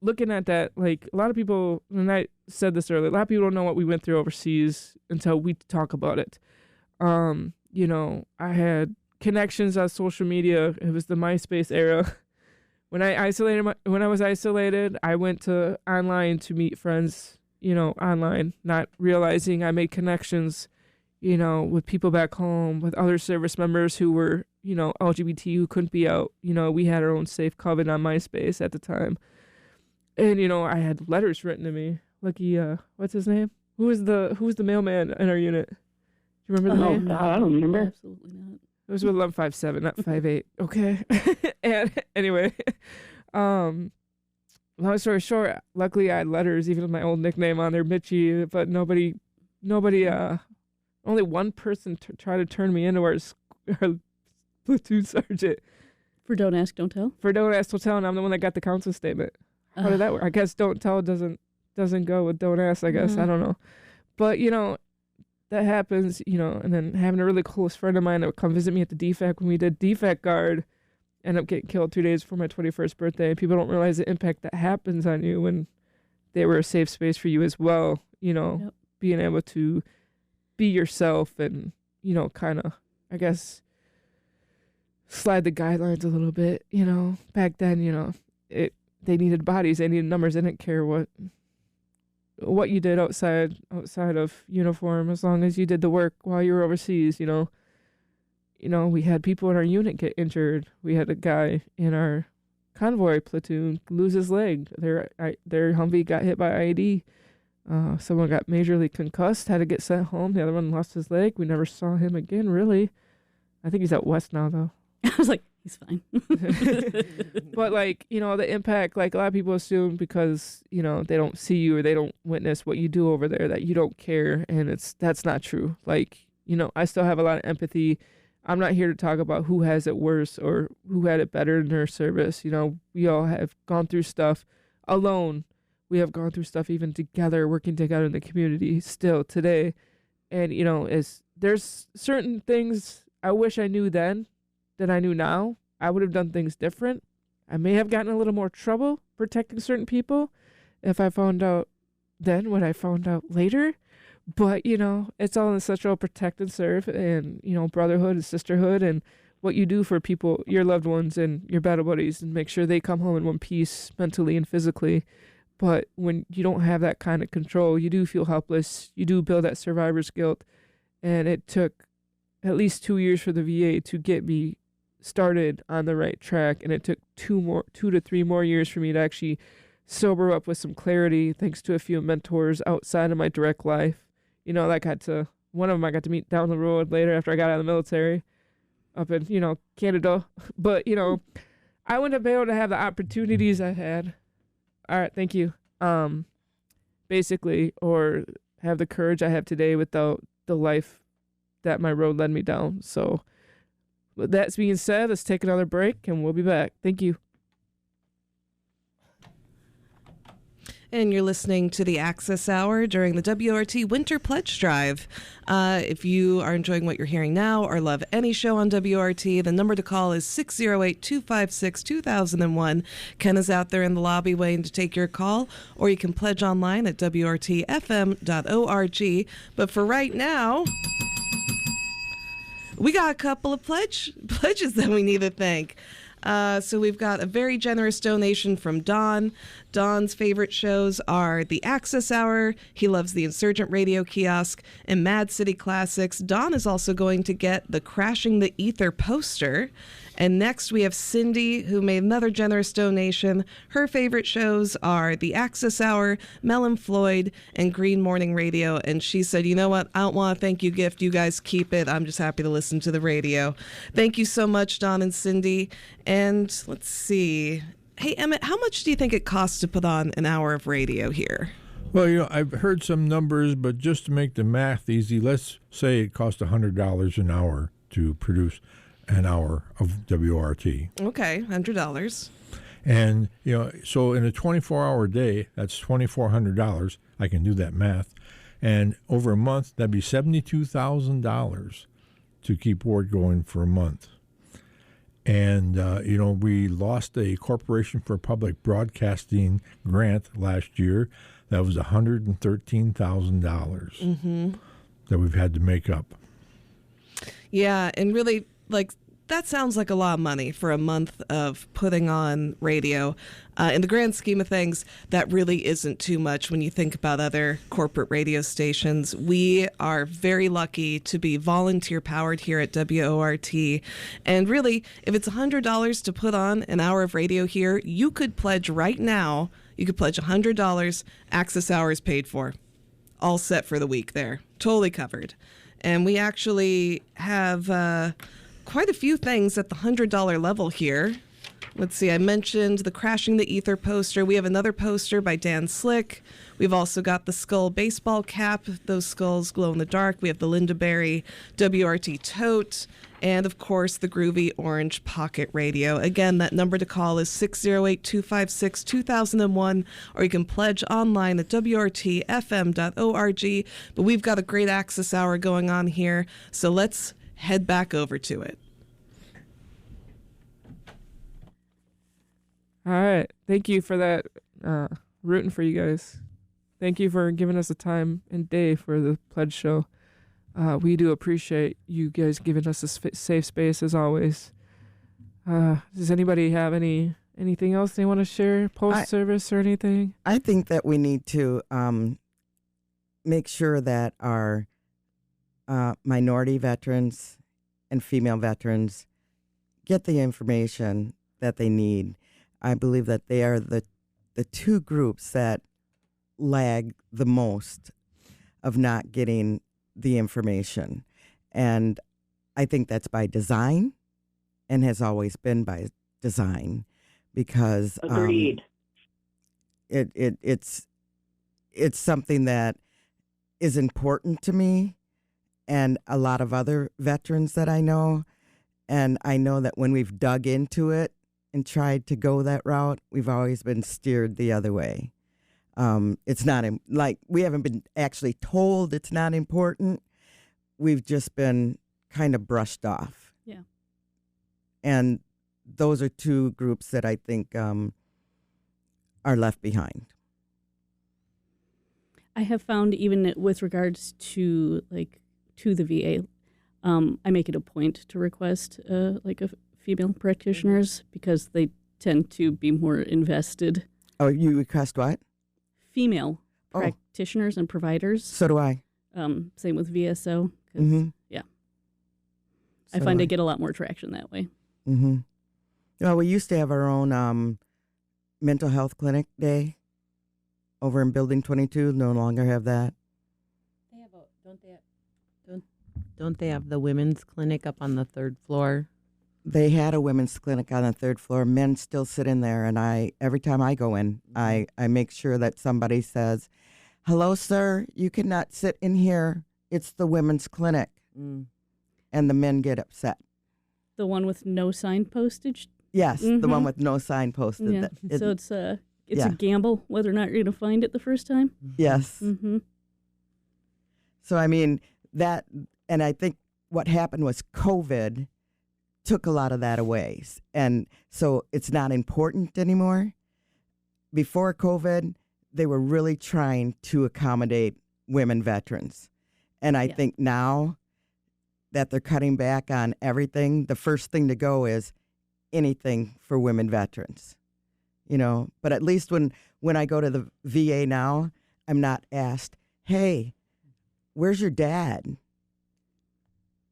looking at that, like a lot of people, and I said this earlier, a lot of people don't know what we went through overseas until we talk about it. I had connections on social media. It was the MySpace era when I was isolated, I went to online to meet friends, online, not realizing I made connections, with people back home, with other service members who were, LGBT who couldn't be out. We had our own safe coven on MySpace at the time. And, I had letters written to me. Lucky, what's his name? Who was the mailman in our unit? Do you remember the name? God, I don't remember. Absolutely not. It was with 1157, not 58. Okay. And anyway, long story short, luckily I had letters, even with my old nickname on there, Mitchie, but nobody, only one person tried to turn me into our platoon sergeant. For Don't Ask, Don't Tell? For Don't Ask, Don't Tell, and I'm the one that got the council statement. How did that work? I guess Don't Tell doesn't go with Don't Ask, I guess. I don't know. But, that happens, and then having a really close friend of mine that would come visit me at the DFAC when we did DFAC guard, end up getting killed 2 days before my 21st birthday. People don't realize the impact that happens on you when they were a safe space for you as well, being able to be yourself and, kind of, I guess, slide the guidelines a little bit, back then, they needed bodies, they needed numbers, they didn't care what you did outside of uniform, as long as you did the work while you were overseas. We had people in our unit get injured. We had a guy in our convoy platoon lose his leg. Their Humvee got hit by IED. Someone got majorly concussed, had to get sent home. The other one lost his leg. We never saw him again, really. I think he's out west now, though. I was like, he's fine. But the impact, a lot of people assume because, they don't see you or they don't witness what you do over there that you don't care. And that's not true. I still have a lot of empathy. I'm not here to talk about who has it worse or who had it better in their service. We all have gone through stuff alone. We have gone through stuff even together, working together in the community still today. And, there's certain things I wish I knew then that I knew now. I would have done things different. I may have gotten a little more trouble protecting certain people if I found out then what I found out later. But, it's all in such a protect and serve and, brotherhood and sisterhood and what you do for people, your loved ones and your battle buddies, and make sure they come home in one piece mentally and physically. But when you don't have that kind of control, you do feel helpless. You do build that survivor's guilt. And it took at least 2 years for the VA to get me started on the right track. And it took 2 to 3 more years for me to actually sober up with some clarity, thanks to a few mentors outside of my direct life. One of them I got to meet down the road later after I got out of the military up in, Canada. But, I wouldn't have been able to have the opportunities I had. All right, thank you. Basically, or have the courage I have today without the life that my road led me down. So, with that being said, let's take another break and we'll be back. Thank you. And you're listening to the Access Hour during the WRT Winter Pledge Drive. If you are enjoying what you're hearing now or love any show on WRT, the number to call is 608-256-2001. Ken is out there in the lobby waiting to take your call, or you can pledge online at WRTFM.org. But for right now, we got a couple of pledges that we need to thank. So we've got a very generous donation from Don. Don's favorite shows are The Access Hour. He loves the Insurgent Radio Kiosk and Mad City Classics. Don is also going to get the Crashing the Ether poster. And next we have Cindy, who made another generous donation. Her favorite shows are The Access Hour, Mel and Floyd, and Green Morning Radio. And she said, you know what? I don't want a thank you gift. You guys keep it. I'm just happy to listen to the radio. Thank you so much, Don and Cindy. And let's see. Hey, Emmett, how much do you think it costs to put on an hour of radio here? Well, I've heard some numbers, but just to make the math easy, let's say it costs $100 an hour to produce an hour of WRT. Okay, $100. And, so in a 24-hour day, that's $2,400. I can do that math. And over a month, that'd be $72,000 to keep Ward going for a month. And, we lost a Corporation for Public Broadcasting grant last year. That was $113,000 that we've had to make up. Yeah, and really, that sounds like a lot of money for a month of putting on radio. In the grand scheme of things, that really isn't too much when you think about other corporate radio stations. We are very lucky to be volunteer powered here at WORT. And really, if it's $100 to put on an hour of radio here, you could pledge right now. You could pledge $100. Access hours paid for. All set for the week there. Totally covered. And we actually have quite a few things at the $100 level here. Let's see, I mentioned the Crashing the Ether poster. We have another poster by Dan Slick. We've also got the skull baseball cap. Those skulls glow in the dark. We have the Linda Berry WRT tote. And, of course, the groovy orange pocket radio. Again, that number to call is 608-256-2001, or you can pledge online at wrtfm.org. But we've got a great access hour going on here, so let's head back over to it. All right. Thank you for that. Rooting for you guys. Thank you for giving us the time and day for the pledge show. We do appreciate you guys giving us a safe space as always. Does anybody have anything else they want to share post-service or anything? I think that we need to make sure that our minority veterans and female veterans get the information that they need. I believe that they are the two groups that lag the most of not getting the information. And I think that's by design and has always been by design, because Agreed. It's something that is important to me and a lot of other veterans that I know. And I know that when we've dug into it and tried to go that route, we've always been steered the other way. It's not like we haven't been actually told it's not important. We've just been kind of brushed off. Yeah. And those are two groups that I think are left behind. I have found, even with regards to the VA, I make it a point to request a female practitioners because they tend to be more invested. Oh, you request what? Female practitioners and providers. So do I. Same with VSO. Yeah. So I find I get a lot more traction that way. Mm-hmm. Well, we used to have our own mental health clinic day over in Building 22. No longer have that. They have don't they have the women's clinic up on the third floor? They had a women's clinic on the third floor. Men still sit in there, and every time I go in, I make sure that somebody says, "Hello, sir, you cannot sit in here. It's the women's clinic." And the men get upset. The one with no sign postage? Yes, the one with no sign posted. Yeah. So it's a gamble whether or not you're going to find it the first time? Yes. Mm-hmm. So, I mean, that, and I think what happened was COVID took a lot of that away. And so it's not important anymore. Before COVID, they were really trying to accommodate women veterans. And I think now that they're cutting back on everything, the first thing to go is anything for women veterans. You know, but at least when I go to the VA now, I'm not asked, "Hey, where's your dad?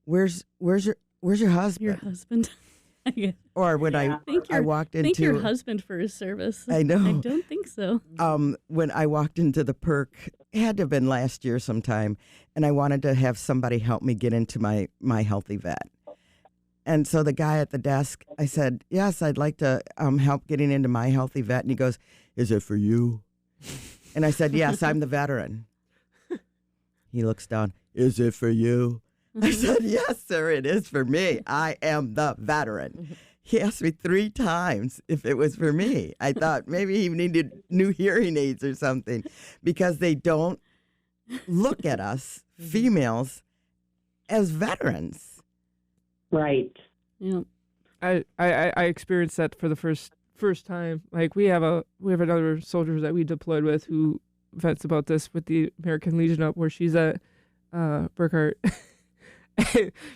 Where's your husband?" Your husband. Or when I walked into... Thank your husband for his service. I know. I don't think so. When I walked into the perk, it had to have been last year sometime, and I wanted to have somebody help me get into my Healthy Vet. And so the guy at the desk, I said, "Yes, I'd like to help getting into my Healthy Vet." And he goes, "Is it for you?" And I said, "Yes, I'm the veteran." He looks down, "Is it for you?" I said, "Yes, sir, it is for me. I am the veteran." He asked me 3 times if it was for me. I thought maybe he needed new hearing aids or something, because they don't look at us, females, as veterans. Right. Yeah. I experienced that for the first time. Like we have another soldier that we deployed with who vents about this with the American Legion up where she's at Burkhart.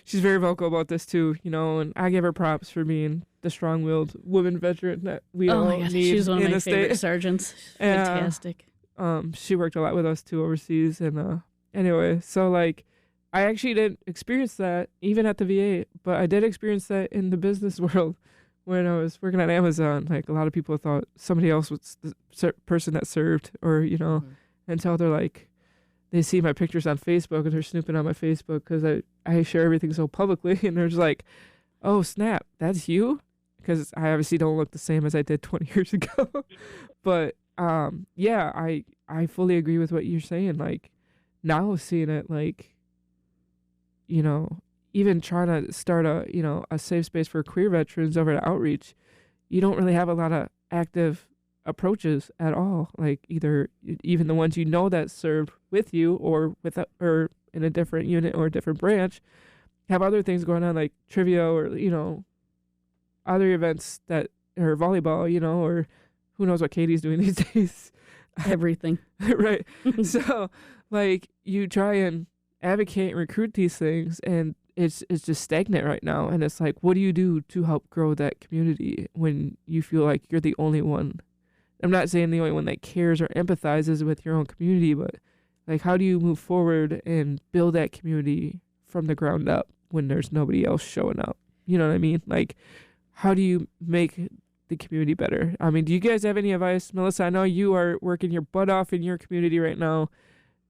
she's very vocal about this too, and I give her props for being the strong-willed woman veteran that we all my gosh, need she's one of in my the favorite state. sergeants. Fantastic. She worked a lot with us too overseas, and anyway, so like I actually didn't experience that even at the VA, but I did experience that in the business world when I was working at Amazon. Like a lot of people thought somebody else was the person that served, or until they're like, they see my pictures on Facebook and they're snooping on my Facebook because I share everything so publicly, and they're just like, oh snap, that's you, because I obviously don't look the same as I did 20 years ago. But yeah, I fully agree with what you're saying. Like now seeing it, like, even trying to start a safe space for queer veterans over at Outreach, you don't really have a lot of active approaches at all. Like even the ones that served with you or in a different unit or a different branch have other things going on, like trivia or other events or volleyball, or who knows what Katie's doing these days. Everything. Right. So like you try and advocate and recruit these things, and it's just stagnant right now. And it's like, what do you do to help grow that community when you feel like you're the only one? I'm not saying the only one that cares or empathizes with your own community, but like, how do you move forward and build that community from the ground up when there's nobody else showing up? You know what I mean? Like, how do you make the community better? I mean, do you guys have any advice? Melissa, I know you are working your butt off in your community right now.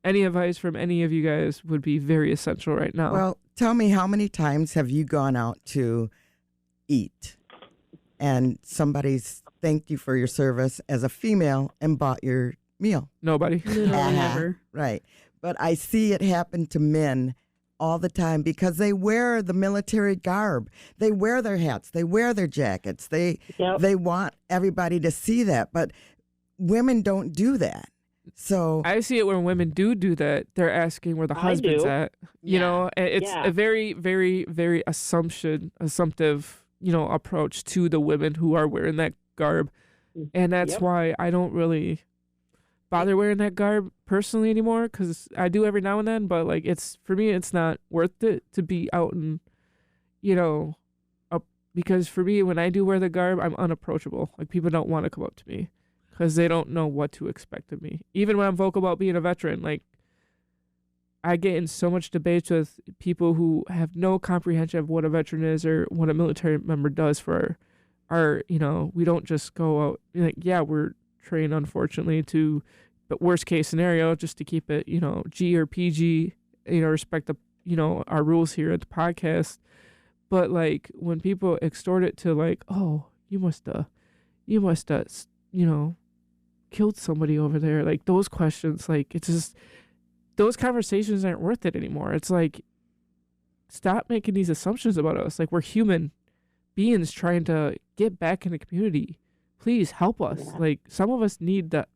Any advice from any of you guys would be very essential right now. Well, tell me, how many times have you gone out to eat and somebody's thanked you for your service as a female and bought your meal? Nobody. Literally never. Right. But I see it happen to men all the time because they wear the military garb. They wear their hats. They wear their jackets. They want everybody to see that. But women don't do that. So I see it when women do that. They're asking where the husband's at. And it's a very, very, very assumptive, approach to the women who are wearing that garb. And that's why I don't really bother wearing that garb personally anymore, because I do every now and then, but like for me it's not worth it to be out and because for me, when I do wear the garb, I'm unapproachable. Like people don't want to come up to me because they don't know what to expect of me. Even when I'm vocal about being a veteran, like I get in so much debates with people who have no comprehension of what a veteran is or what a military member does for our we don't just go out, like, yeah, we're trained, unfortunately, but worst case scenario, just to keep it, G or PG, respect the, our rules here at the podcast. But like when people extort it to like, oh, you must have, killed somebody over there, like those questions, like it's just, those conversations aren't worth it anymore. It's like, stop making these assumptions about us. Like we're human beings trying to get back in the community. Please help us. Yeah. Like some of us need that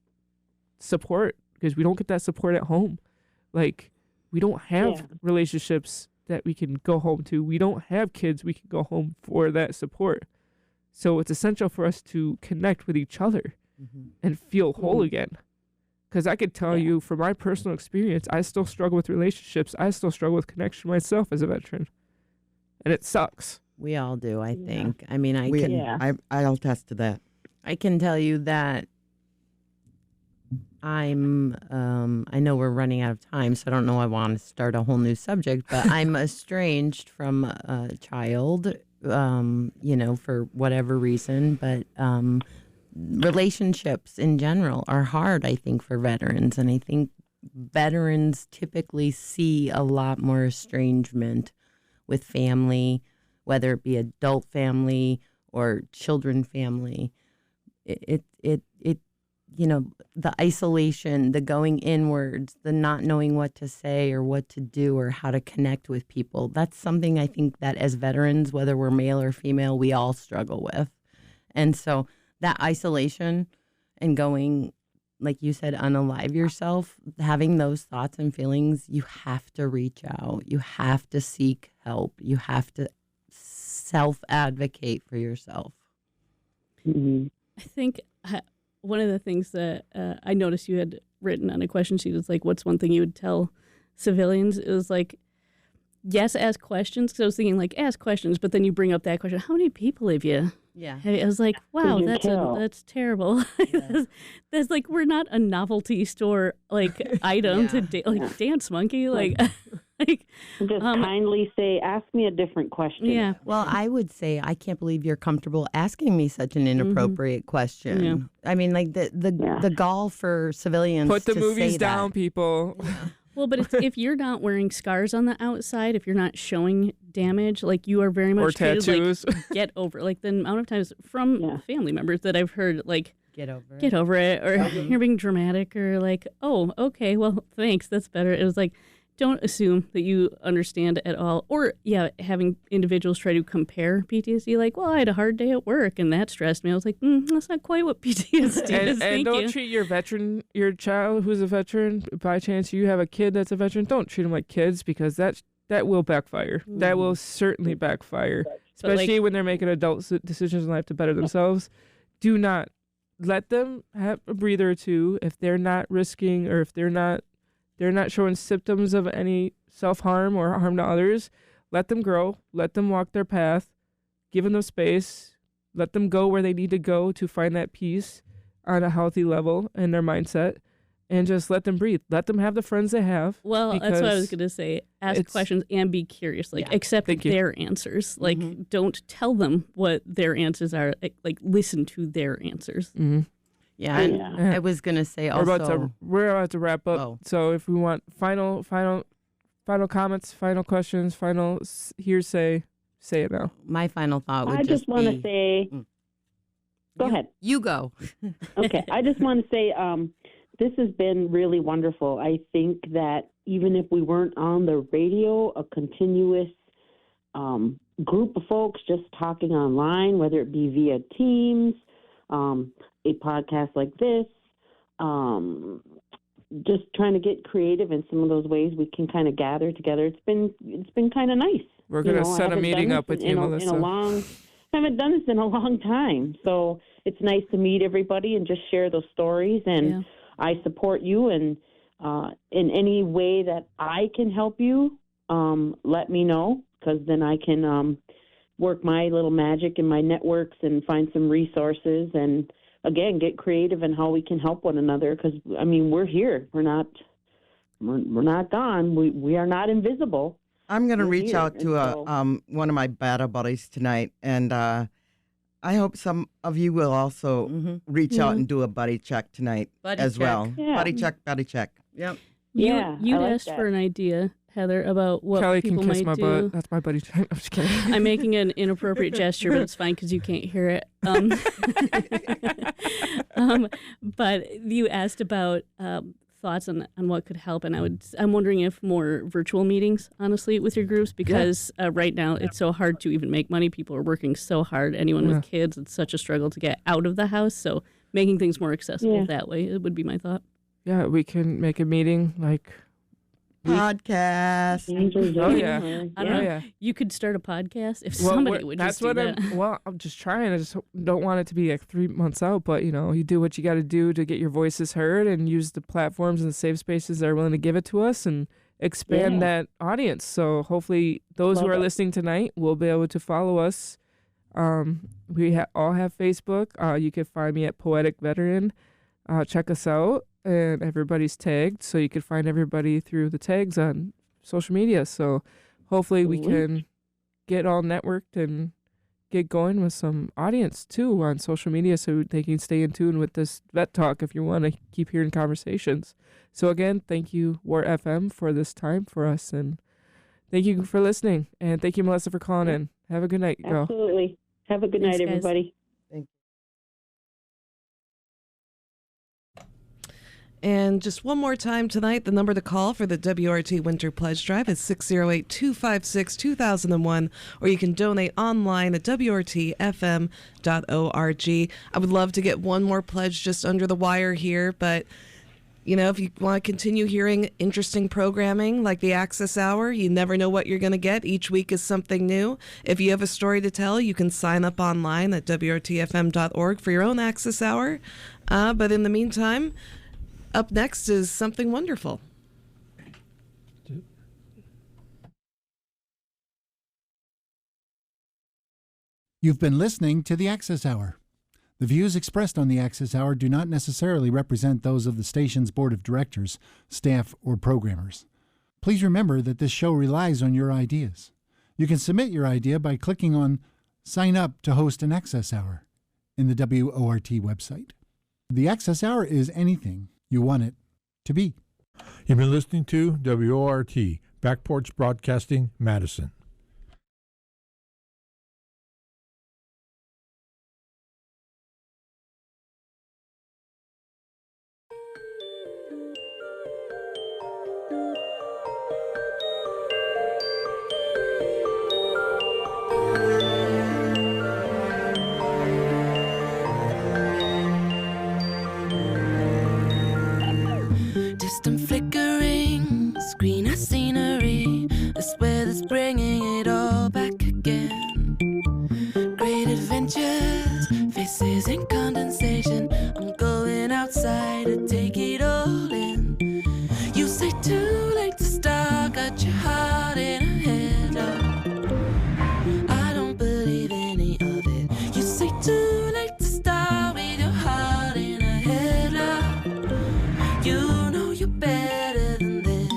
support because we don't get that support at home. Like we don't have relationships that we can go home to. We don't have kids we can go home for that support. So it's essential for us to connect with each other and feel whole again. Because I could tell you from my personal experience, I still struggle with relationships. I still struggle with connection myself as a veteran. And it sucks. We all do, I think. I mean, I'll attest to that. I can tell you that I know we're running out of time, so I don't know I want to start a whole new subject, but I'm estranged from a child, for whatever reason. But relationships in general are hard, I think, for veterans. And I think veterans typically see a lot more estrangement with family, whether it be adult family or children family. The isolation, the going inwards, the not knowing what to say or what to do or how to connect with people. That's something I think that as veterans, whether we're male or female, we all struggle with. And so that isolation and going, like you said, unalive yourself, having those thoughts and feelings, you have to reach out. You have to seek help. You have to self-advocate for yourself. I think one of the things that I noticed you had written on a question sheet is like, what's one thing you would tell civilians? It was like, yes, ask questions. Because I was thinking, like, ask questions, but then you bring up that question: how many people have you? Yeah. I was like, wow, Did you kill? that's terrible. That's like, we're not a novelty store like item to Dance Monkey, like. Like, Just kindly say, ask me a different question. Yeah. Well, I would say I can't believe you're comfortable asking me such an inappropriate question. Yeah. I mean, like the gall for civilians. Put the to movies say down, that. people. Well, but if you're not wearing scars on the outside, if you're not showing damage, like you are very much Or treated, tattoos. like, get over. Like the amount of times from family members that I've heard, like, Get over it. get over it, or you're being dramatic, or like, oh, okay, well, thanks, that's better. It was like, don't assume that you understand at all. Or, having individuals try to compare PTSD, like, well, I had a hard day at work and that stressed me. I was like, that's not quite what PTSD is. And don't treat your child who's a veteran, by chance you have a kid that's a veteran, don't treat them like kids, because that will backfire. That will certainly backfire, especially when they're making adult decisions in life to better themselves. Do not let them have a breather or two if they're not risking, or if they're not showing symptoms of any self-harm or harm to others. Let them grow. Let them walk their path. Give them space. Let them go where they need to go to find that peace on a healthy level in their mindset. And just let them breathe. Let them have the friends they have. Well, that's what I was going to say. Ask questions and be curious. Like, accept their answers. Like, don't tell them what their answers are. Like listen to their answers. Mm-hmm. Yeah, I was going to say also. We're about to wrap up. So if we want final comments, final questions, final hearsay, say it now. My final thought would I just want to say. Go ahead. You go. Okay. I just want to say this has been really wonderful. I think that even if we weren't on the radio, a continuous group of folks just talking online, whether it be via Teams, a podcast like this, just trying to get creative in some of those ways we can kind of gather together. It's been kind of nice. We're going to set a meeting up with you, Melissa. Haven't done this in a long time, so it's nice to meet everybody and just share those stories. And I support you, and in any way that I can help you, let me know, because then I can work my little magic in my networks and find some resources, and again, get creative in how we can help one another. Because I mean, we're here. We're not gone. We are not invisible. I'm going to reach out to one of my battle buddies tonight, and I hope some of you will also reach out and do a buddy check tonight well. Yeah. Buddy check. Yep. You asked for an idea, Heather, about what Kelly people can kiss might my do. butt. That's my buddy. I'm just kidding. I'm making an inappropriate gesture, but it's fine because you can't hear it. But you asked about thoughts on what could help, and I'm wondering if more virtual meetings, honestly, with your groups, because right now it's so hard to even make money. People are working so hard. Anyone with kids, it's such a struggle to get out of the house. So making things more accessible that way, it would be my thought. Yeah, we can make a meeting like podcast. Oh yeah, I don't know. You could start a podcast if somebody would just do that. I'm just trying. I just don't want it to be like 3 months out. But you do what you got to do to get your voices heard, and use the platforms and the safe spaces that are willing to give it to us, and expand that audience. So hopefully, those who are listening tonight will be able to follow us. We all have Facebook. You can find me at Poetic Veteran. Check us out. And everybody's tagged, so you can find everybody through the tags on social media. So hopefully we can get all networked and get going with some audience too on social media, so they can stay in tune with this vet talk if you want to keep hearing conversations. So again, thank you, War FM, for this time for us, and thank you for listening, and thank you, Melissa, for calling in. Have a good night, girl. Absolutely. Have a good night, everybody. And just one more time tonight, the number to call for the WRT Winter Pledge Drive is 608-256-2001, or you can donate online at wrtfm.org. I would love to get one more pledge just under the wire here, but if you want to continue hearing interesting programming like the Access Hour, you never know what you're going to get. Each week is something new. If you have a story to tell, you can sign up online at wrtfm.org for your own Access Hour. But in the meantime, up next is Something Wonderful. You've been listening to the Access Hour. The views expressed on the Access Hour do not necessarily represent those of the station's board of directors, staff, or programmers. Please remember that this show relies on your ideas. You can submit your idea by clicking on Sign Up to Host an Access Hour in the WORT website. The Access Hour is anything you want it to be. You've been listening to WORT, Back Porch Broadcasting, Madison. Distant flickering, screen of scenery, this weather's bringing it all back again. Great adventures, faces in condensation, I'm going outside to take it all in. You say too late to start, got your heart in a headlock. I don't believe any of it. You say too late to start with your heart in a headlock. You know you're better than this.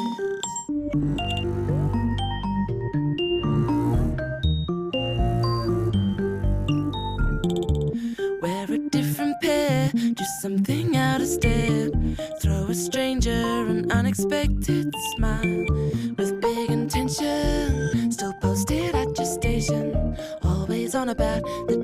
Wear a different pair, do something out of step. Throw a stranger an unexpected smile. With big intention, still posted at your station. Always on about the